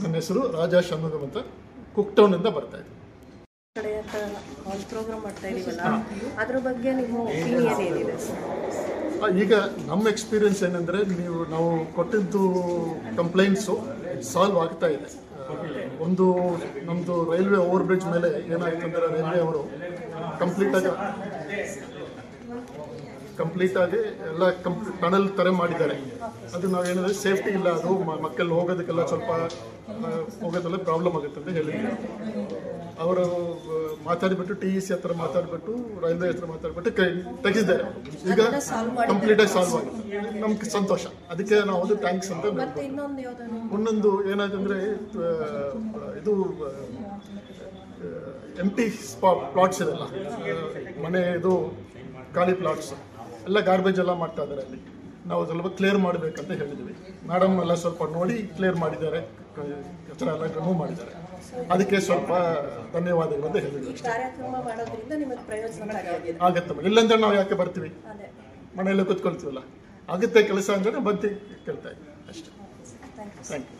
ನನ್ನ ಹೆಸರು ರಾಜಾ ಷಣ್ಮುಗಂ ಅಂತ ಕುಕ್ಟೌನಿಂದ ಬರ್ತಾ ಇದ್ದೀನಿ. ಕಡೆ ಅಂತ ಒಂದು ಪ್ರೋಗ್ರಾಮ್ ಮಾಡ್ತಾ ಇದೀವಲ್ಲ, ಅದ್ರ ಬಗ್ಗೆ ನಿಮ್ಮ ಒಪಿನಿಯನ್ ಏನಿದೆ? ಈಗ ನಮ್ಮ ಎಕ್ಸ್ಪೀರಿಯನ್ಸ್ ಏನಂದರೆ ನಾವು ಕೊಟ್ಟಿದ್ದು ಕಂಪ್ಲೇಂಟ್ಸು ಸಾಲ್ವ್ ಆಗ್ತಾ ಇದೆ. ಒಂದು ನಮ್ಮದು ರೈಲ್ವೆ ಓವರ್ ಬ್ರಿಡ್ಜ್ ಮೇಲೆ ಏನಾಯ್ತು ಅಂದರೆ ರೈಲ್ವೆ ಅವರು ಕಂಪ್ಲೀಟಾಗಿ ಎಲ್ಲ ಟನಲ್ ಥರ ಮಾಡಿದ್ದಾರೆ. ಅದು ನಾವೇನಿದ್ರೆ ಸೇಫ್ಟಿ ಇಲ್ಲ, ಅದು ಮಕ್ಕಳು ಹೋಗೋದಕ್ಕೆಲ್ಲ ಸ್ವಲ್ಪ ಹೋಗೋದೆಲ್ಲ ಪ್ರಾಬ್ಲಮ್ ಆಗುತ್ತೆ ಅಂತ ಹೇಳಿದ್ರು. ಅವರು ಮಾತಾಡಿಬಿಟ್ಟು TEC ಹತ್ರ ಮಾತಾಡಿಬಿಟ್ಟು ರೈಲ್ವೆ ಹತ್ರ ಮಾತಾಡಿಬಿಟ್ಟು ತೆಗೆದಿದ್ದಾರೆ. ಈಗ ಕಂಪ್ಲೀಟಾಗಿ ಸಾಲ್ವ್ ಆಗುತ್ತೆ, ನಮ್ಗೆ ಸಂತೋಷ. ಅದಕ್ಕೆ ನಾವು ಅದು ಥ್ಯಾಂಕ್ಸ್ ಅಂತ. ಇನ್ನೊಂದು ಏನಾಯ್ತಂದರೆ ಇದು ಎಂಟಿ ಪ್ಲಾಟ್ಸ್ ಇದೆಲ್ಲ, ಮನೆ ಇದು ಖಾಲಿ ಪ್ಲಾಟ್ಸ್ ಎಲ್ಲ ಗಾರ್ಬೇಜ್ ಎಲ್ಲ ಮಾಡ್ತಾ ಇದ್ದಾರೆ. ಅಲ್ಲಿ ನಾವು ಸ್ವಲ್ಪ ಕ್ಲಿಯರ್ ಮಾಡಬೇಕಂತ ಹೇಳಿದ್ವಿ. ಮೇಡಮ್ ಎಲ್ಲ ಸ್ವಲ್ಪ ನೋಡಿ ಕ್ಲಿಯರ್ ಮಾಡಿದ್ದಾರೆ, ಕಚರ ಎಲ್ಲ ರಿಮೂವ್ ಮಾಡಿದ್ದಾರೆ. ಅದಕ್ಕೆ ಸ್ವಲ್ಪ ಧನ್ಯವಾದಗಳು ಅಂತ ಹೇಳಿದ್ವಿ. ಆಗತ್ತೆ ಮೇಡಮ್, ಇಲ್ಲಂದ್ರೆ ನಾವು ಯಾಕೆ ಬರ್ತೀವಿ? ಮನೆಯಲ್ಲೇ ಕೂತ್ಕೊಳ್ತೀವಲ್ಲ, ಆಗುತ್ತೆ ಕೆಲಸ ಅಂದರೆ ಬಂದು ಕೇಳ್ತಾ ಇದ್ದೀವಿ ಅಷ್ಟೇ. Thank you.